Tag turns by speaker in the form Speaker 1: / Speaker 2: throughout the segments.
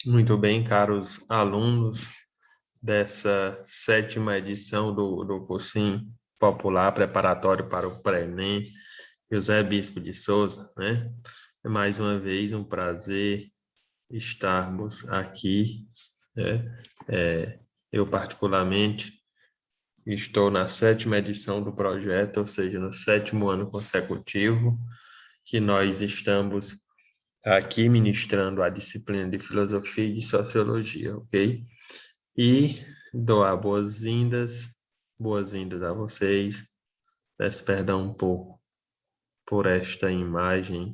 Speaker 1: Muito bem, caros alunos dessa sétima edição do cursinho popular preparatório para o pré-ENEM, José Bispo de Souza, né? É mais uma vez um prazer estarmos aqui, né? Eu, particularmente, estou na sétima edição do projeto, ou seja, no sétimo ano consecutivo, que nós estamos aqui ministrando a disciplina de Filosofia e de Sociologia, ok? E doar boas-vindas a vocês. Peço perdão um pouco por esta imagem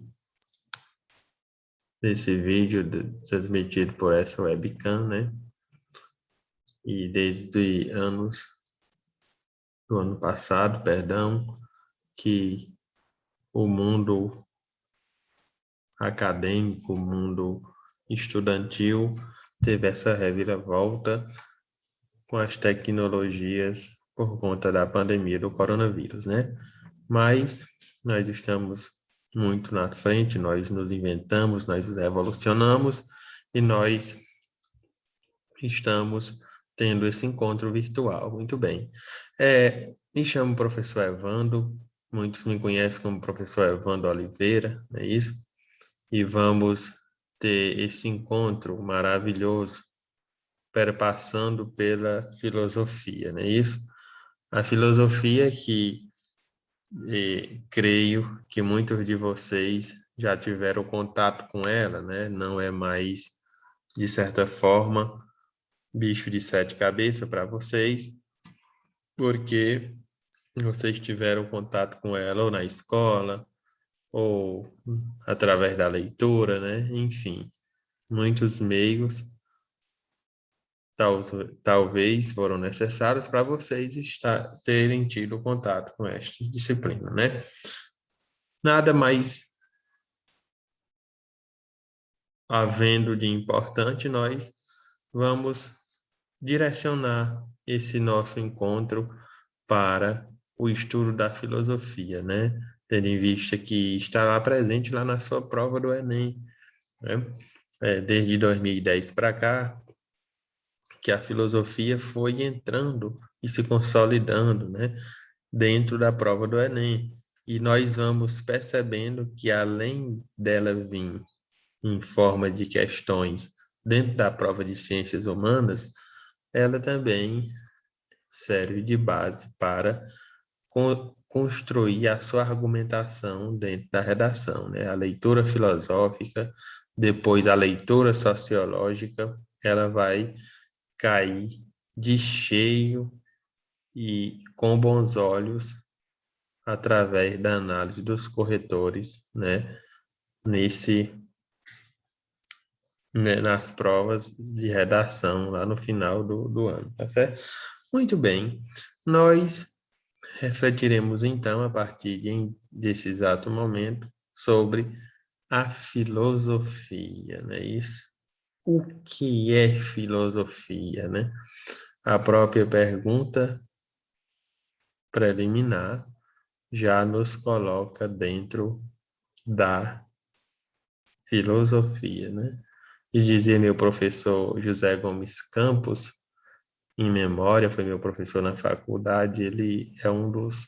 Speaker 1: desse vídeo transmitido por essa webcam, né? E desde do ano passado, perdão, que o mundo acadêmico, o mundo estudantil teve essa reviravolta com as tecnologias por conta da pandemia do coronavírus, né? Mas nós estamos muito na frente, nós nos inventamos, nós revolucionamos e nós estamos tendo esse encontro virtual. Muito bem. Me chamo professor Evandro, muitos me conhecem como professor Evandro Oliveira, não é isso? E vamos ter esse encontro maravilhoso perpassando pela filosofia, não é isso? A filosofia que creio que muitos de vocês já tiveram contato com ela, né? Não é mais, de certa forma, bicho de sete cabeças para vocês, porque vocês tiveram contato com ela ou na escola, ou através da leitura, né? Enfim, muitos meios tal, talvez foram necessários para vocês terem tido contato com esta disciplina, né? Nada mais havendo de importante, nós vamos direcionar esse nosso encontro para o estudo da filosofia, né? Tendo em vista que estará presente lá na sua prova do Enem, né? Desde 2010 para cá, que a filosofia foi entrando e se consolidando, né? Dentro da prova do Enem. E nós vamos percebendo que, além dela vir em forma de questões dentro da prova de ciências humanas, ela também serve de base para construir a sua argumentação dentro da redação, né? A leitura filosófica, depois a leitura sociológica, ela vai cair de cheio e com bons olhos através da análise dos corretores, né? Nesse né, nas provas de redação lá no final do ano, tá certo? Muito bem, nós refletiremos então a partir desse exato momento sobre a filosofia, não é isso? O que é filosofia, né? A própria pergunta preliminar já nos coloca dentro da filosofia, né? E dizia meu professor José Gomes Campos, em memória, foi meu professor na faculdade, ele é um dos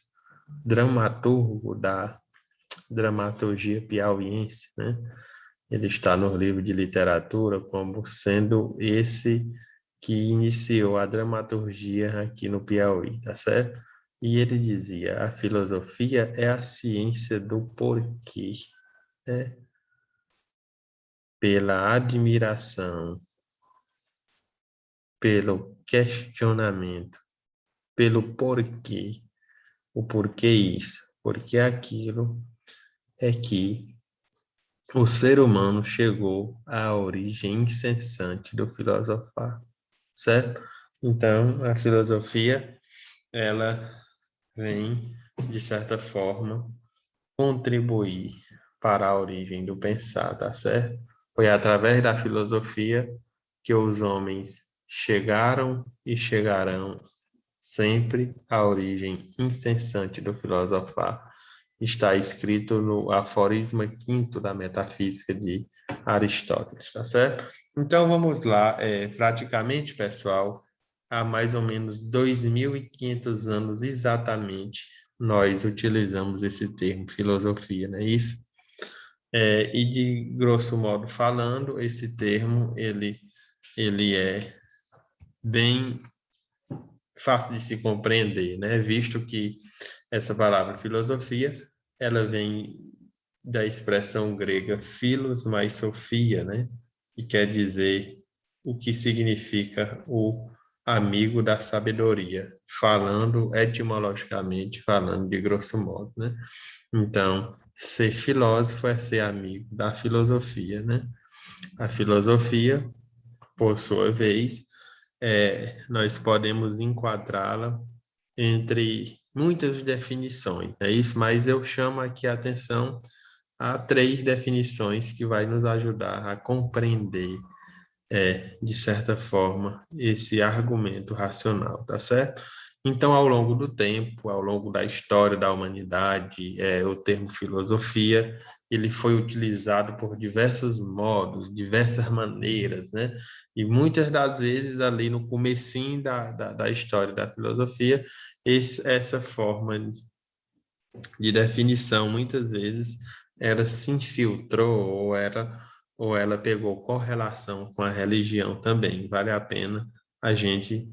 Speaker 1: dramaturgos da dramaturgia piauiense, né? Ele está no livro de literatura como sendo esse que iniciou a dramaturgia aqui no Piauí, tá certo? E ele dizia, a filosofia é a ciência do porquê, né? Pela admiração, pelo questionamento, pelo porquê. O porquê isso, porquê aquilo é que o ser humano chegou à origem incessante do filosofar, certo? Então, a filosofia, ela vem, de certa forma, contribuir para a origem do pensar, tá certo? Foi através da filosofia que os homens chegaram e chegarão sempre à origem incessante do filosofar. Está escrito no aforisma quinto da Metafísica de Aristóteles, tá certo? Então, vamos lá. Praticamente, pessoal, há mais ou menos 2.500 anos exatamente, nós utilizamos esse termo filosofia, não é isso? E de grosso modo falando, esse termo, ele é bem fácil de se compreender, né? Visto que essa palavra filosofia, ela vem da expressão grega philos mais sofia, né? Que quer dizer o que significa o amigo da sabedoria, falando etimologicamente, falando de grosso modo, né? Então, ser filósofo é ser amigo da filosofia, né? A filosofia, por sua vez, nós podemos enquadrá-la entre muitas definições, é isso, mas eu chamo aqui a atenção a 3 definições que vai nos ajudar a compreender, de certa forma, esse argumento racional, tá certo? Então, ao longo do tempo, ao longo da história da humanidade, o termo filosofia, ele foi utilizado por diversos modos, diversas maneiras, né? E muitas das vezes, ali no comecinho da história da filosofia, essa forma de definição, muitas vezes, ela se infiltrou ou ela pegou correlação com a religião também. Vale a pena a gente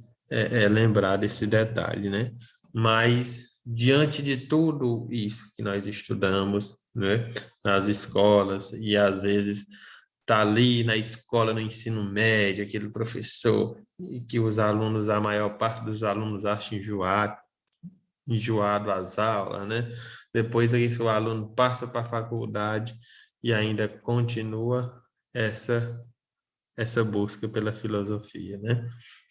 Speaker 1: lembrar desse detalhe, né? Mas, diante de tudo isso que nós estudamos, né, nas escolas, e às vezes está ali na escola, no ensino médio, aquele professor que os alunos, a maior parte dos alunos acha enjoado as aulas, né? Depois aí o aluno passa para a faculdade e ainda continua essa essa busca pela filosofia, né?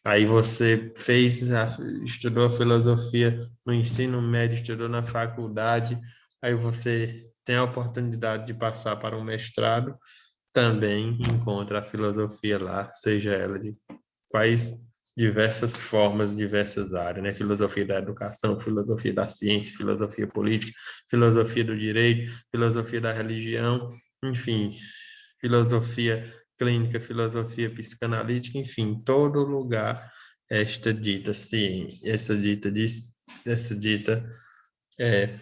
Speaker 1: Aí você estudou a filosofia no ensino médio, estudou na faculdade, aí você tem a oportunidade de passar para um mestrado, também encontra a filosofia lá, seja ela de quais diversas formas, diversas áreas, né? Filosofia da educação, filosofia da ciência, filosofia política, filosofia do direito, filosofia da religião, enfim, filosofia clínica, filosofia psicanalítica, enfim, todo lugar esta dita ciência, essa dita é,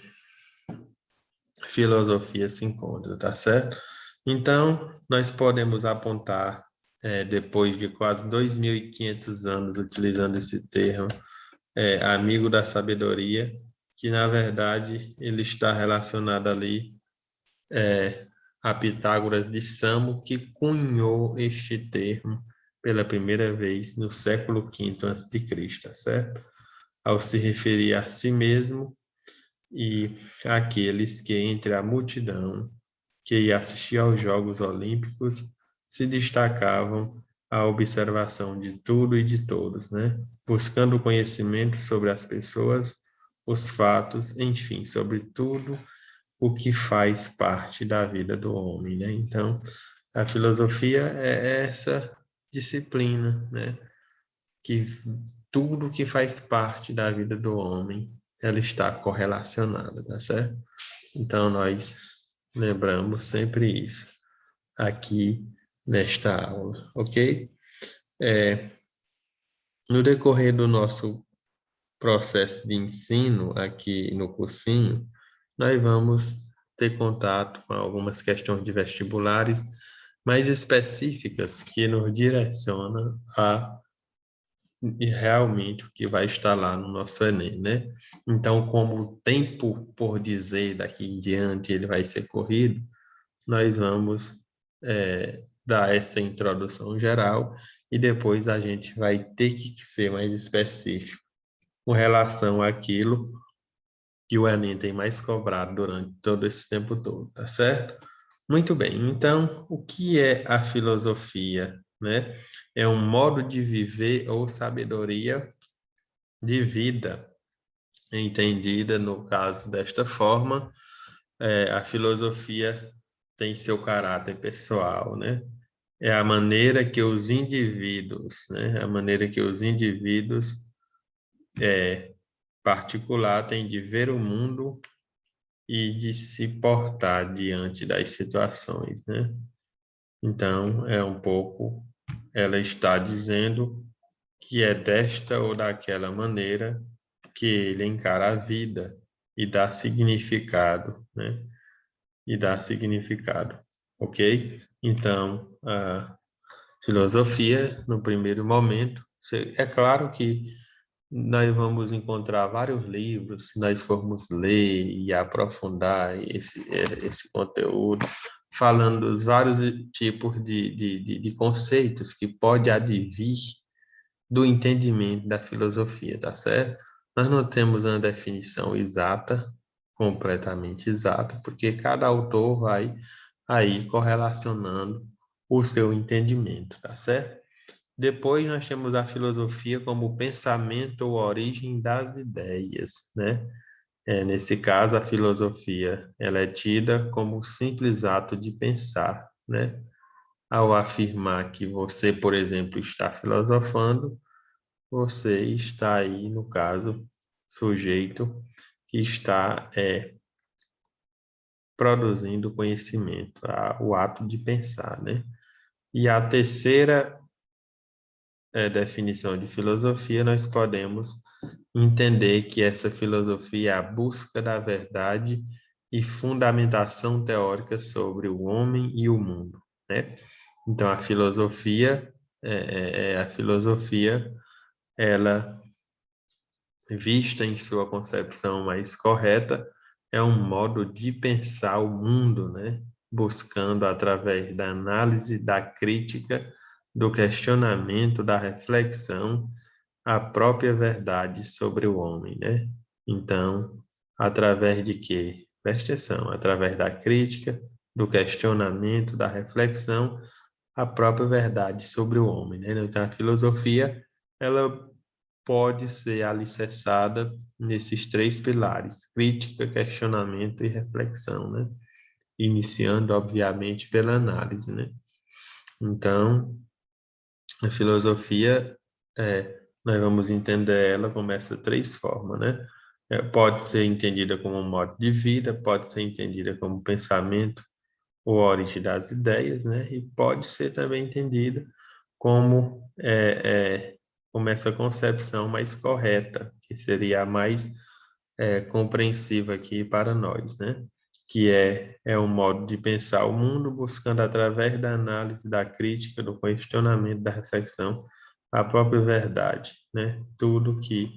Speaker 1: filosofia se encontra, tá certo? Então, nós podemos apontar, depois de quase 2.500 anos utilizando esse termo, amigo da sabedoria, que na verdade ele está relacionado ali a Pitágoras de Samo, que cunhou este termo pela primeira vez no século V a.C., tá certo? Ao se referir a si mesmo e àqueles que entre a multidão que ia assistir aos Jogos Olímpicos se destacavam a observação de tudo e de todos, né? Buscando conhecimento sobre as pessoas, os fatos, enfim, sobre tudo o que faz parte da vida do homem, né? Então, a filosofia é essa disciplina, né? Que tudo que faz parte da vida do homem, ela está correlacionada, tá certo? Então, nós lembramos sempre isso aqui nesta aula, ok? No decorrer do nosso processo de ensino aqui no cursinho, nós vamos ter contato com algumas questões de vestibulares mais específicas que nos direcionam a realmente o que vai estar lá no nosso Enem, né? Então, como o tempo por dizer daqui em diante ele vai ser corrido, nós vamos dar essa introdução geral e depois a gente vai ter que ser mais específico com relação àquilo que o Enem tem mais cobrado durante todo esse tempo todo, tá certo? Muito bem, então, o que é a filosofia, né? É um modo de viver ou sabedoria de vida, entendida, no caso, desta forma, a filosofia tem seu caráter pessoal, né? É a maneira que os indivíduos, né? A maneira que os indivíduos particular têm de ver o mundo e de se portar diante das situações, né? Então, é um pouco, ela está dizendo que é desta ou daquela maneira que ele encara a vida e dá significado, né? E dá significado, ok? Então, a filosofia, no primeiro momento, é claro que nós vamos encontrar vários livros, se nós formos ler e aprofundar esse conteúdo, falando dos vários tipos de conceitos que pode advir do entendimento da filosofia, tá certo? Nós não temos uma definição exata, completamente exata, porque cada autor vai aí correlacionando o seu entendimento, tá certo? Depois nós temos a filosofia como o pensamento ou origem das ideias, né? Nesse caso, a filosofia ela é tida como o simples ato de pensar, né? Ao afirmar que você, por exemplo, está filosofando, você está aí, no caso, sujeito que está produzindo conhecimento, o ato de pensar, né? E a terceira definição de filosofia, nós podemos entender que essa filosofia é a busca da verdade e fundamentação teórica sobre o homem e o mundo, né? Então, a filosofia, ela vista em sua concepção mais correta, é um modo de pensar o mundo, né? Buscando através da análise, da crítica, do questionamento, da reflexão, a própria verdade sobre o homem, né? Então, através de quê? Presta atenção, através da crítica, do questionamento, da reflexão, a própria verdade sobre o homem, né? Então, a filosofia, ela pode ser alicerçada nesses três pilares: crítica, questionamento e reflexão, né? Iniciando, obviamente, pela análise, né? Então, a filosofia, nós vamos entender ela como essas três formas, né? Pode ser entendida como um modo de vida, pode ser entendida como pensamento ou origem das ideias, né? E pode ser também entendida como, como essa concepção mais correta, que seria a mais compreensiva aqui para nós, né? Que é um modo de pensar o mundo buscando através da análise, da crítica, do questionamento, da reflexão, a própria verdade, né? Tudo que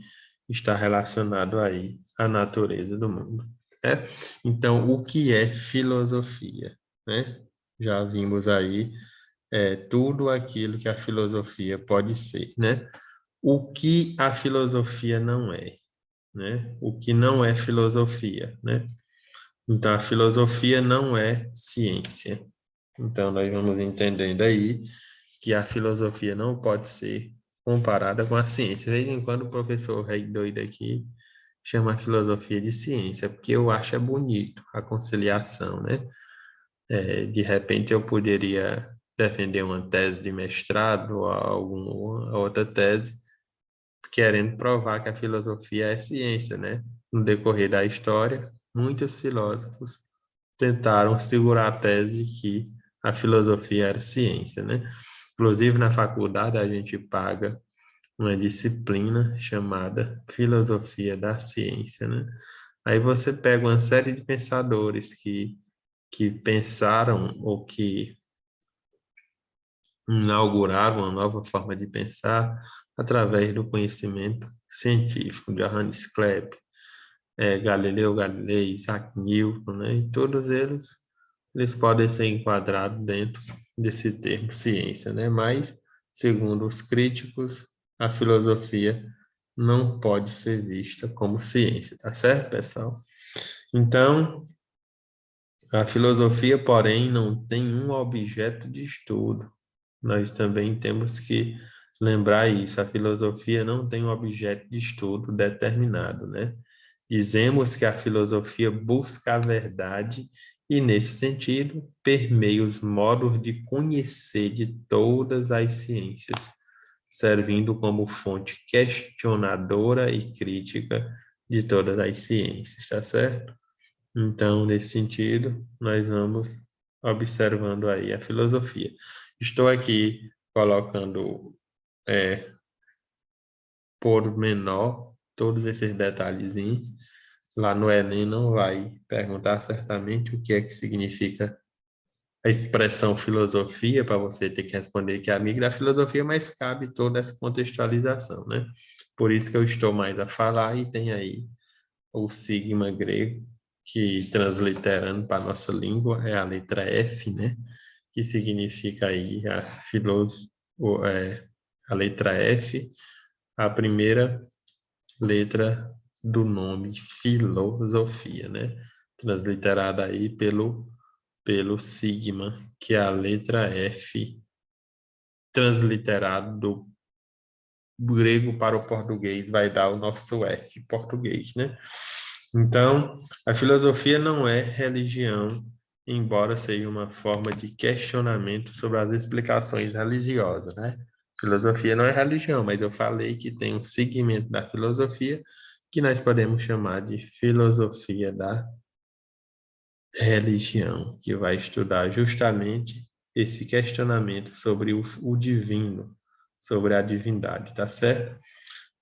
Speaker 1: está relacionado aí à natureza do mundo, né? Então, o que é filosofia, né? Já vimos aí tudo aquilo que a filosofia pode ser, né? O que a filosofia não é, né? O que não é filosofia, né? Então, a filosofia não é ciência. Então, nós vamos entendendo aí que a filosofia não pode ser comparada com a ciência. De vez em quando o professor rei doido aqui chama a filosofia de ciência, porque eu acho bonito a conciliação, né? De repente eu poderia defender uma tese de mestrado ou alguma outra tese querendo provar que a filosofia é ciência, né? No decorrer da história, muitos filósofos tentaram segurar a tese que a filosofia era ciência, né? Inclusive, na faculdade, a gente paga uma disciplina chamada Filosofia da Ciência, né? Aí você pega uma série de pensadores que pensaram ou que inauguraram uma nova forma de pensar através do conhecimento científico. Johannes Kepler, Galileu Galilei, Isaac Newton, né? E todos eles podem ser enquadrados dentro desse termo ciência, né? Mas, segundo os críticos, a filosofia não pode ser vista como ciência, tá certo, pessoal? Então, a filosofia, porém, não tem um objeto de estudo. Nós também temos que lembrar isso. A filosofia não tem um objeto de estudo determinado, né? Dizemos que a filosofia busca a verdade e, nesse sentido, permeia os modos de conhecer de todas as ciências, servindo como fonte questionadora e crítica de todas as ciências, tá certo? Então, nesse sentido, nós vamos observando aí a filosofia. Estou aqui colocando por menor todos esses detalhezinhos. Lá no Enem não vai perguntar certamente o que é que significa a expressão filosofia, para você ter que responder que é amigo da filosofia, mas cabe toda essa contextualização, né? Por isso que eu estou mais a falar e tem aí o sigma grego, que transliterando para a nossa língua é a letra F, né? Que significa aí a letra F, a primeira letra do nome filosofia, né? Transliterada aí pelo sigma, que é a letra F, transliterado do grego para o português, vai dar o nosso F português, né? Então, a filosofia não é religião, embora seja uma forma de questionamento sobre as explicações religiosas, né? Filosofia não é religião, mas eu falei que tem um segmento da filosofia que nós podemos chamar de filosofia da religião, que vai estudar justamente esse questionamento sobre o divino, sobre a divindade, tá certo?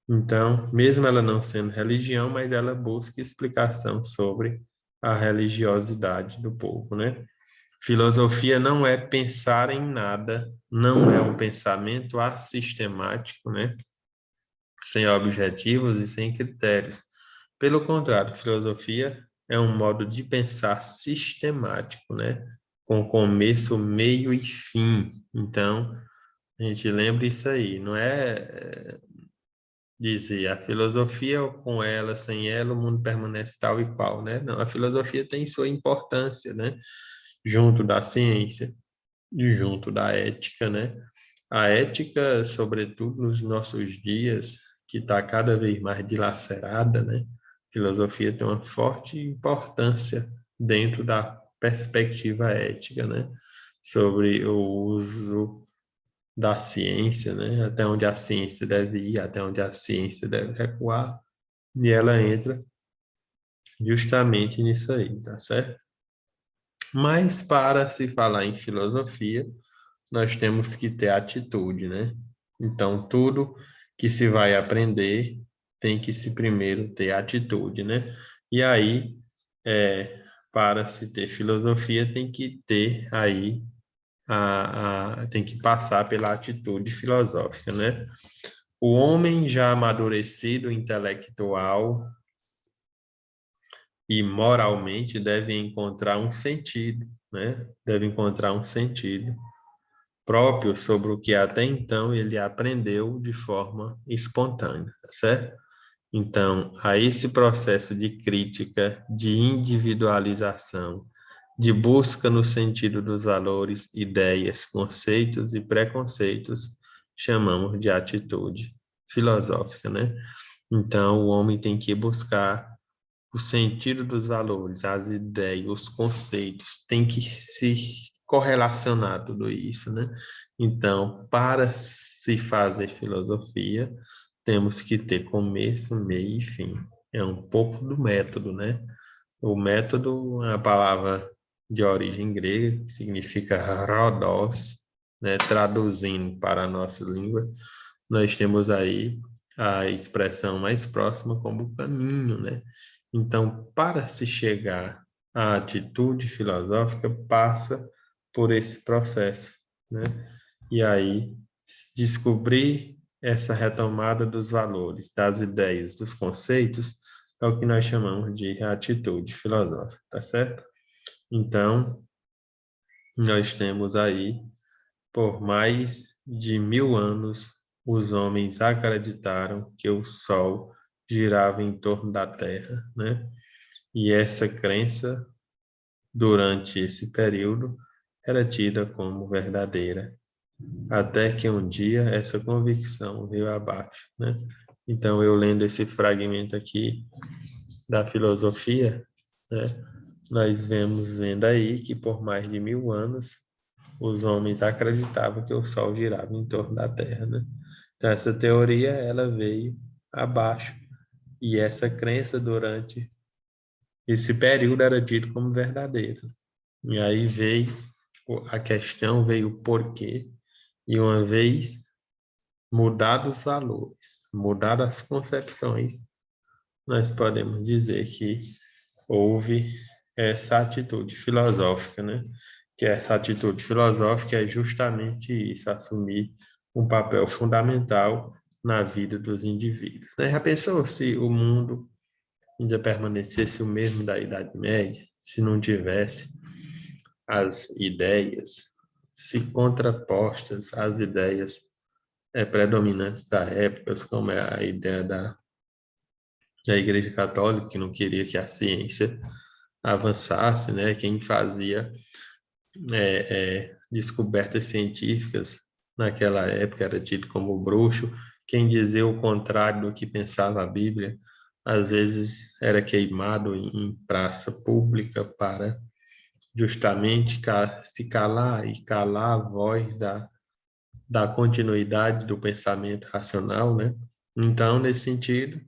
Speaker 1: Então, mesmo ela não sendo religião, mas ela busca explicação sobre a religiosidade do povo, né? Filosofia não é pensar em nada, não é um pensamento assistemático, né? Sem objetivos e sem critérios. Pelo contrário, filosofia é um modo de pensar sistemático, né? Com começo, meio e fim. Então, a gente lembra isso aí, não é dizer a filosofia ou com ela, sem ela, o mundo permanece tal e qual, né? Não, a filosofia tem sua importância, né? Junto da ciência, junto da ética, né? A ética, sobretudo nos nossos dias, que está cada vez mais dilacerada, né? A filosofia tem uma forte importância dentro da perspectiva ética, né? Sobre o uso da ciência, né? Até onde a ciência deve ir, até onde a ciência deve recuar, e ela entra justamente nisso aí, tá certo? Mas para se falar em filosofia, nós temos que ter atitude, né? Então, tudo que se vai aprender tem que se primeiro ter atitude, né? E aí, para se ter filosofia, tem que ter aí tem que passar pela atitude filosófica, né? O homem já amadurecido, intelectual e moralmente deve encontrar um sentido, né? Deve encontrar um sentido próprio sobre o que até então ele aprendeu de forma espontânea, tá certo? Então, a esse processo de crítica, de individualização, de busca no sentido dos valores, ideias, conceitos e preconceitos, chamamos de atitude filosófica, né? Então, o homem tem que buscar o sentido dos valores, as ideias, os conceitos, tem que se correlacionar tudo isso, né? Então, para se fazer filosofia, temos que ter começo, meio e fim. É um pouco do método, né? O método é a palavra de origem grega, que significa rhodos, né? Traduzindo para a nossa língua, nós temos aí a expressão mais próxima como caminho, né? Então, para se chegar à atitude filosófica, passa por esse processo, né? E aí, descobrir essa retomada dos valores, das ideias, dos conceitos, é o que nós chamamos de atitude filosófica, tá certo? Então, nós temos aí, por mais de 1000 anos, os homens acreditaram que o Sol girava em torno da Terra, né? E essa crença, durante esse período, era tida como verdadeira, até que um dia essa convicção veio abaixo, né? Então, eu lendo esse fragmento aqui da filosofia, né, nós vendo aí que por mais de 1000 anos os homens acreditavam que o Sol girava em torno da Terra, né? Então, essa teoria, ela veio abaixo, e essa crença durante esse período era dito como verdadeira. E aí veio a questão veio por quê, e uma vez mudados os valores, mudadas as concepções, nós podemos dizer que houve essa atitude filosófica, né? Que essa atitude filosófica é justamente isso, assumir um papel fundamental na vida dos indivíduos, né? Já pensou se o mundo ainda permanecesse o mesmo da Idade Média, se não tivesse as ideias, se contrapostas às ideias predominantes da época, como é a ideia da Igreja Católica, que não queria que a ciência avançasse, né? Quem fazia descobertas científicas naquela época era tido como bruxo. Quem dizia o contrário do que pensava a Bíblia, às vezes era queimado em praça pública para justamente se calar e calar a voz da continuidade do pensamento racional, né? Então, nesse sentido,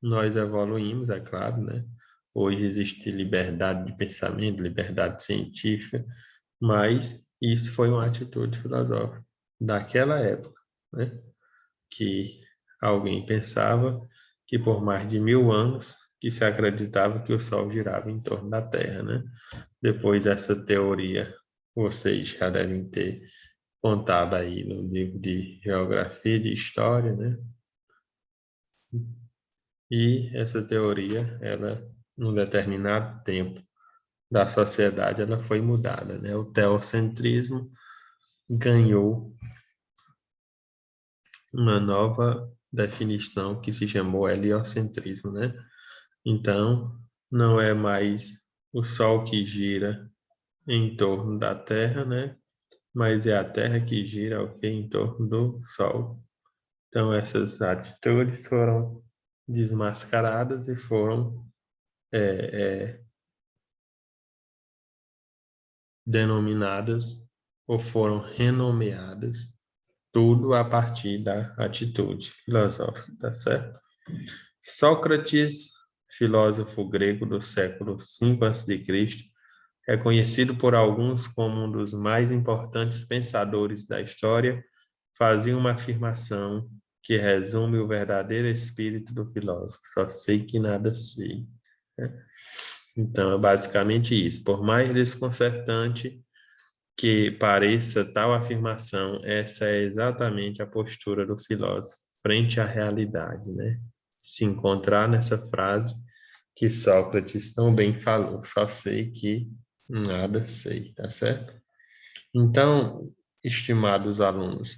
Speaker 1: nós evoluímos, é claro, né? Hoje existe liberdade de pensamento, liberdade científica, mas isso foi uma atitude filosófica daquela época, né? Que alguém pensava que por mais de 1000 anos que se acreditava que o Sol girava em torno da Terra, né? Depois essa teoria, vocês já devem ter contado aí no livro de geografia, de história, né? E essa teoria, ela, num determinado tempo da sociedade, ela foi mudada, né? O teocentrismo ganhou uma nova definição que se chamou heliocentrismo, né? Então, não é mais o Sol que gira em torno da Terra, né? Mas é a Terra que gira em torno do Sol. Então, essas atitudes foram desmascaradas e foram denominadas ou foram renomeadas, tudo a partir da atitude filosófica, tá certo? Sócrates, filósofo grego do século V a.C., é conhecido por alguns como um dos mais importantes pensadores da história, fazia uma afirmação que resume o verdadeiro espírito do filósofo: só sei que nada sei. Então, é basicamente isso. Por mais desconcertante que pareça tal afirmação, essa é exatamente a postura do filósofo frente à realidade, né? Se encontrar nessa frase que Sócrates tão bem falou: só sei que nada sei, tá certo? Então, estimados alunos,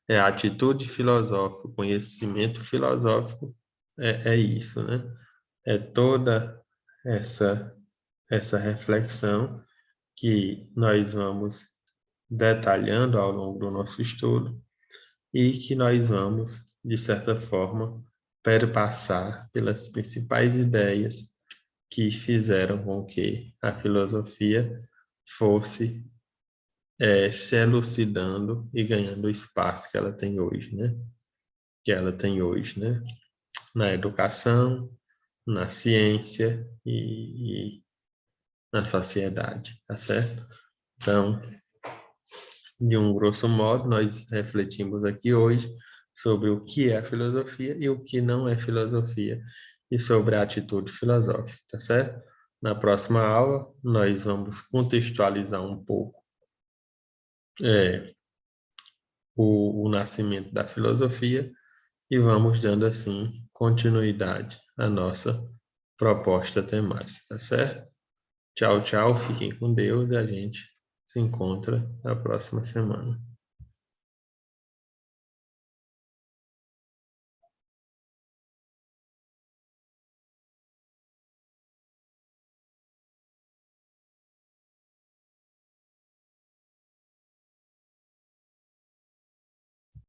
Speaker 1: a atitude filosófica, o conhecimento filosófico é isso, né? É toda essa, essa reflexão que nós vamos detalhando ao longo do nosso estudo e que nós vamos, de certa forma, perpassar pelas principais ideias que fizeram com que a filosofia fosse se elucidando e ganhando o espaço que ela tem hoje, né? Que ela tem hoje, né? Na educação, na ciência e na sociedade, tá certo? Então, de um grosso modo, nós refletimos aqui hoje sobre o que é filosofia e o que não é filosofia e sobre a atitude filosófica, tá certo? Na próxima aula, nós vamos contextualizar um pouco é, o nascimento da filosofia e vamos dando assim continuidade à nossa proposta temática, tá certo? Tchau, tchau, fiquem com Deus e a gente se encontra na próxima semana.